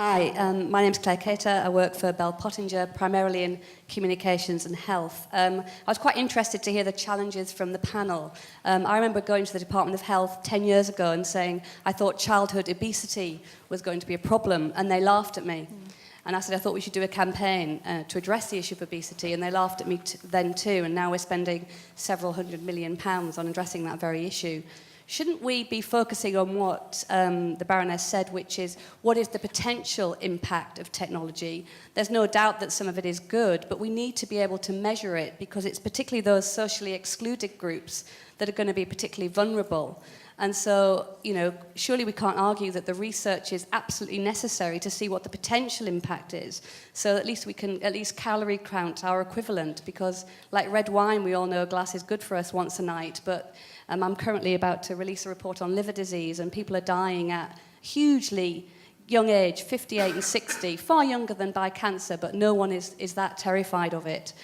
Hi, my name's Claire Cater. I work for Bell Pottinger, primarily in communications and health. I was quite interested to hear the challenges from the panel. I remember going to the Department of Health 10 years ago and saying I thought childhood obesity was going to be a problem, and they laughed at me. And I said I thought we should do a campaign to address the issue of obesity, and they laughed at me then too, and now we're spending several £100 million on addressing that very issue. Shouldn't we be focusing on what the Baroness said, which is what is the potential impact of technology? There's no doubt that some of it is good, but we need to be able to measure it because it's particularly those socially excluded groups that are going to be particularly vulnerable. And so, you know, surely we can't argue that the research is absolutely necessary to see what the potential impact is. So at least we can at least calorie count our equivalent, because like red wine, we all know a glass is good for us once a night, but I'm currently about to release a report on liver disease, and people are dying at hugely young age, 58 and 60, far younger than by cancer, but no one is that terrified of it.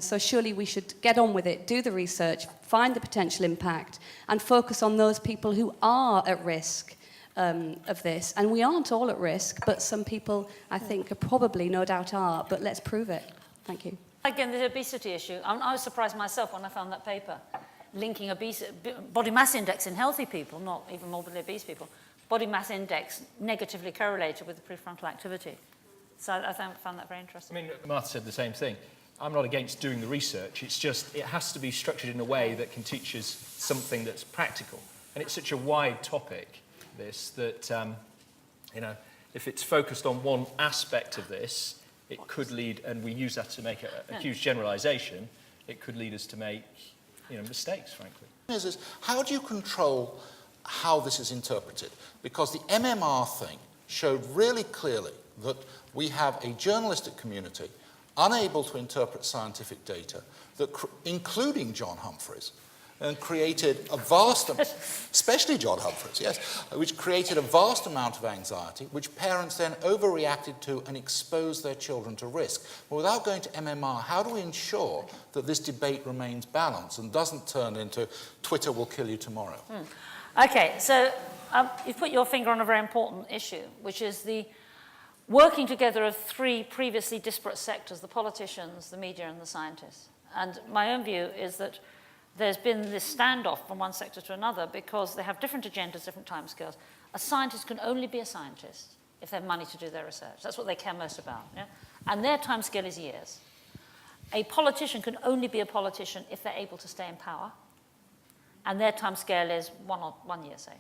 So surely we should get on with it, do the research, find the potential impact, and focus on those people who are at risk of this. And we aren't all at risk, but some people, I think, are probably, no doubt are, but let's prove it. Thank you. Again, the obesity issue. I was surprised myself when I found that paper linking body mass index in healthy people, not even morbidly obese people, body mass index negatively correlated with the prefrontal activity. So I found that very interesting. I mean, Martha said the same thing. I'm not against doing the research. It's just it has to be structured in a way that can teach us something that's practical. And it's such a wide topic, this, that, you know, if it's focused on one aspect of this, it could lead, and we use that to make a huge generalisation, it could lead us to make, you know, mistakes, frankly. Is how do you control how this is interpreted? Because the MMR thing showed really clearly that we have a journalistic community unable to interpret scientific data, that including John Humphreys, and created a vast, especially John Humphreys, yes, which created a vast amount of anxiety, which parents then overreacted to and exposed their children to risk. But without going to MMR, how do we ensure that this debate remains balanced and doesn't turn into Twitter will kill you tomorrow? Okay, so you've put your finger on a very important issue, which is the working together of three previously disparate sectors, the politicians, the media, and the scientists. And my own view is that there's been this standoff from one sector to another because they have different agendas, different timescales. A scientist can only be a scientist if they have money to do their research. That's what they care most about. Yeah? And their timescale is years. A politician can only be a politician if they're able to stay in power. And their timescale is 1 year, say.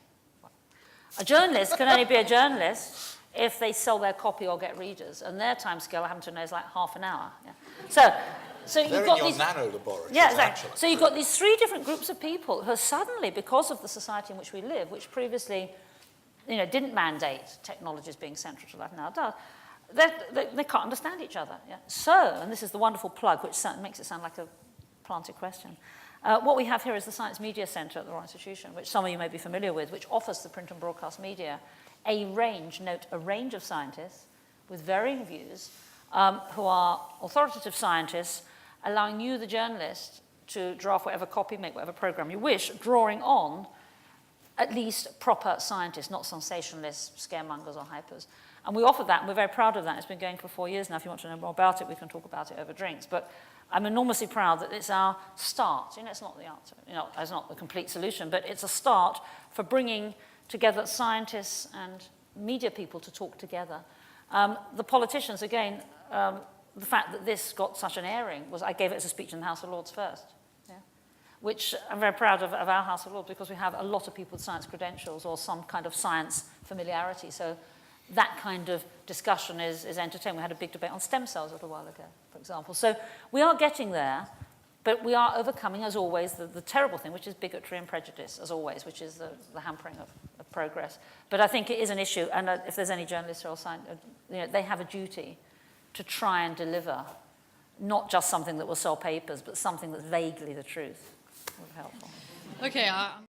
A journalist can only be a journalist if they sell their copy or get readers. And their timescale, I happen to know, is like half an hour. Yeah? So you've got these nano laboratories. Yeah, exactly. So you've got these three different groups of people who are suddenly, because of the society in which we live, which previously, you know, didn't mandate technologies being central to life, now does, they can't understand each other. Yeah? So, and this is the wonderful plug, which makes it sound like a planted question. What we have here is the Science Media Centre at the Royal Institution, which some of you may be familiar with, which offers the print and broadcast media a range of scientists with varying views who are authoritative scientists, allowing you, the journalist, to draft whatever copy, make whatever program you wish, drawing on at least proper scientists, not sensationalists, scaremongers or hypers. And we offer that, and we're very proud of that. It's been going for 4 years now. If you want to know more about it, we can talk about it over drinks. But I'm enormously proud that it's our start. You know, it's not the answer. You know, it's not the complete solution, but it's a start for bringing together scientists and media people to talk together. The politicians, again, the fact that this got such an airing was I gave it as a speech in the House of Lords first, yeah? Which I'm very proud of our House of Lords because we have a lot of people with science credentials or some kind of science familiarity. So that kind of discussion is entertaining. We had a big debate on stem cells a little while ago, for example. So we are getting there, but we are overcoming, as always, the terrible thing, which is bigotry and prejudice, as always, which is the hampering of progress. But I think it is an issue, and if there's any journalists or scientists, you know, they have a duty to try and deliver not just something that will sell papers, but something that's vaguely the truth. Would be helpful. Okay.